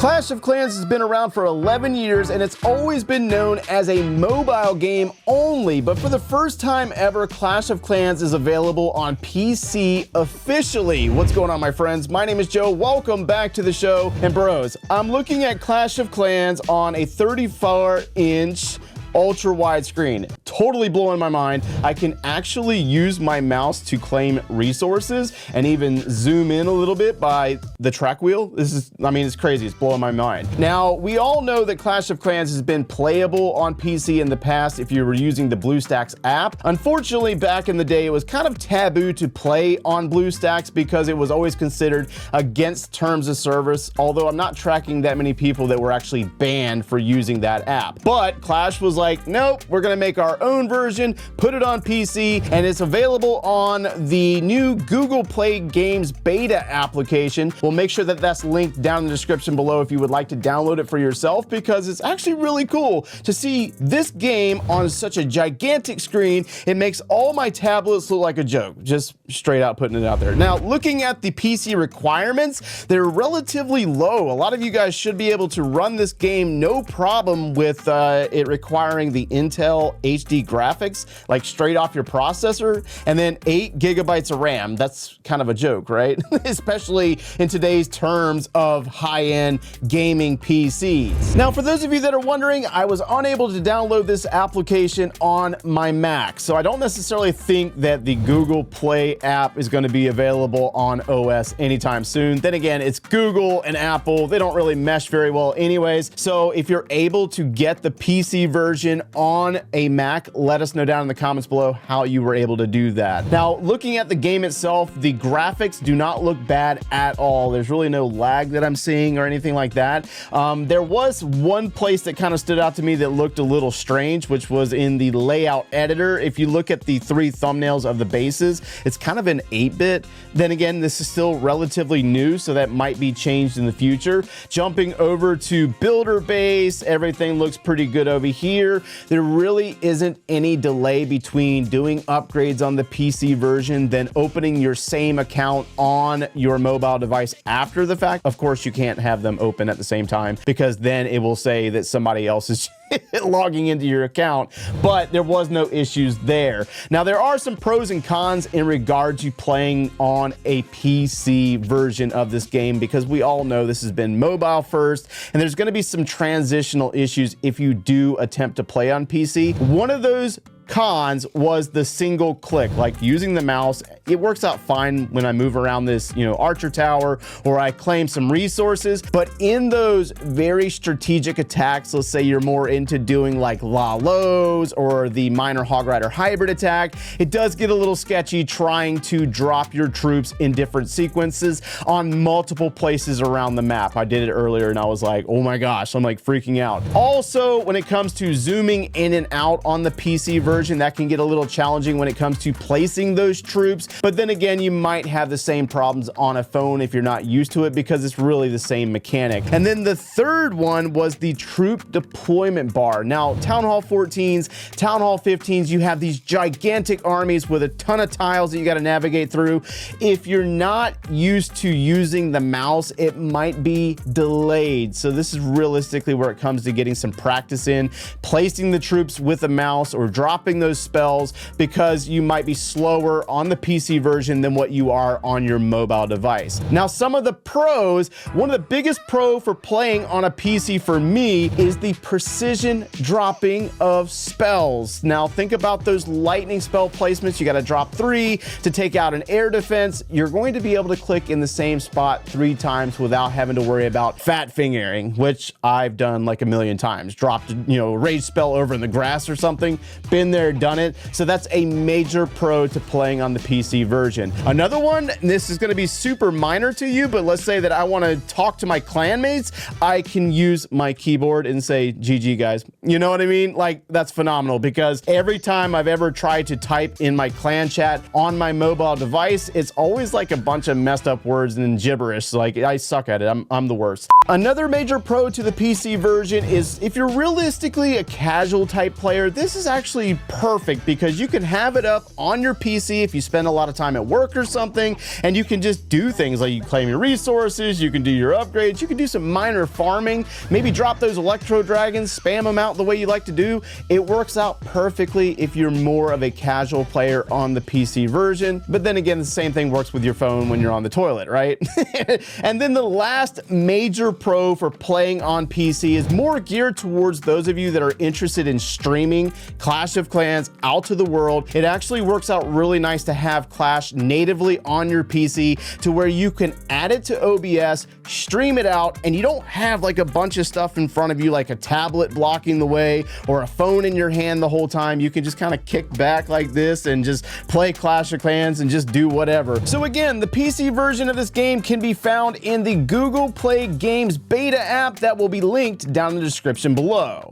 Clash of Clans has been around for 11 years and it's always been known as a mobile game only, but for the first time ever, Clash of Clans is available on PC officially. What's going on, my friends? My name is Joe. Welcome back to the show. And bros, I'm looking at Clash of Clans on a 34-inch ultra wide screen. Totally blowing my mind. I can actually use my mouse to claim resources and even zoom in a little bit by the track wheel. This is, I mean, it's crazy. It's blowing my mind. Now, we all know that Clash of Clans has been playable on PC in the past if you were using the BlueStacks app. Unfortunately, back in the day, it was kind of taboo to play on BlueStacks because it was always considered against terms of service, although I'm not tracking that many people that were actually banned for using that app. But Clash was like, nope, we're gonna make our own version, put it on PC, and it's available on the new Google Play Games beta application. We'll make sure that that's linked down in the description below if you would like to download it for yourself, because it's actually really cool to see this game on such a gigantic screen. It makes all my tablets look like a joke, just straight out putting it out there. Now, looking at the PC requirements, they're relatively low. A lot of you guys should be able to run this game no problem with it requiring the Intel HD graphics, like straight off your processor, and then 8 gigabytes of RAM. That's kind of a joke, right? Especially in today's terms of high-end gaming PCs. Now, for those of you that are wondering, I was unable to download this application on my Mac, so I don't necessarily think that the Google Play app is going to be available on OS anytime soon. Then again, it's Google and Apple. They don't really mesh very well anyways. So if you're able to get the PC version on a Mac, let us know down in the comments below how you were able to do that. Now, looking at the game itself, the graphics do not look bad at all. There's really no lag that I'm seeing or anything like that. There was one place that kind of stood out to me that looked a little strange, which was in the layout editor. If you look at the 3 thumbnails of the bases, it's kind of an 8-bit. Then again, this is still relatively new, so that might be changed in the future. Jumping over to builder base, everything looks pretty good over here. There really isn't any delay between doing upgrades on the PC version then opening your same account on your mobile device after the fact. Of course, you can't have them open at the same time because then it will say that somebody else is logging into your account, but there was no issues there. Now, there are some pros and cons in regard to playing on a PC version of this game, because we all know this has been mobile first, and there's going to be some transitional issues if you do attempt to play on PC. One of those cons was the single click, like using the mouse. It works out fine when I move around this, archer tower, or I claim some resources, but in those very strategic attacks, let's say you're more into doing like La Los or the Miner Hog Rider hybrid attack, it does get a little sketchy trying to drop your troops in different sequences on multiple places around the map. I did it earlier and I was like, oh my gosh, I'm like freaking out. Also, when it comes to zooming in and out on the PC version, that can get a little challenging when it comes to placing those troops. But then again, you might have the same problems on a phone if you're not used to it, because it's really the same mechanic. And then the third one was the troop deployment bar. Now, Town Hall 14s, Town Hall 15s, you have these gigantic armies with a ton of tiles that you got to navigate through. If you're not used to using the mouse, it might be delayed. So this is realistically where it comes to getting some practice in, placing the troops with a mouse or dropping those spells, because you might be slower on the PC version than what you are on your mobile device. Now, some of the pros, one of the biggest pro for playing on a PC for me is the precision dropping of spells. Now, think about those lightning spell placements. You got to drop 3 to take out an air defense. You're going to be able to click in the same spot 3 times without having to worry about fat fingering, which I've done like a million times. Dropped, rage spell over in the grass or something. Been there, done it. So that's a major pro to playing on the PC version. Another one, and this is going to be super minor to you, but let's say that I want to talk to my clanmates, I can use my keyboard and say, GG guys. You know what I mean? Like, that's phenomenal, because every time I've ever tried to type in my clan chat on my mobile device, it's always like a bunch of messed up words and gibberish. Like, I suck at it. I'm the worst. Another major pro to the PC version is if you're realistically a casual type player, this is actually perfect, because you can have it up on your PC if you spend a lot lot of time at work or something, and you can just do things like you claim your resources, you can do your upgrades, you can do some minor farming, maybe drop those electro dragons, spam them out the way you like to do. It works out perfectly if you're more of a casual player on the PC version, but then again, the same thing works with your phone when you're on the toilet, right? And then the last major pro for playing on PC is more geared towards those of you that are interested in streaming Clash of Clans out to the world. It actually works out really nice to have Clash natively on your PC to where you can add it to OBS, stream it out, and you don't have like a bunch of stuff in front of you like a tablet blocking the way or a phone in your hand the whole time. You can just kind of kick back like this and just play Clash of Clans and just do whatever. So again, the PC version of this game can be found in the Google Play Games beta app that will be linked down in the description below.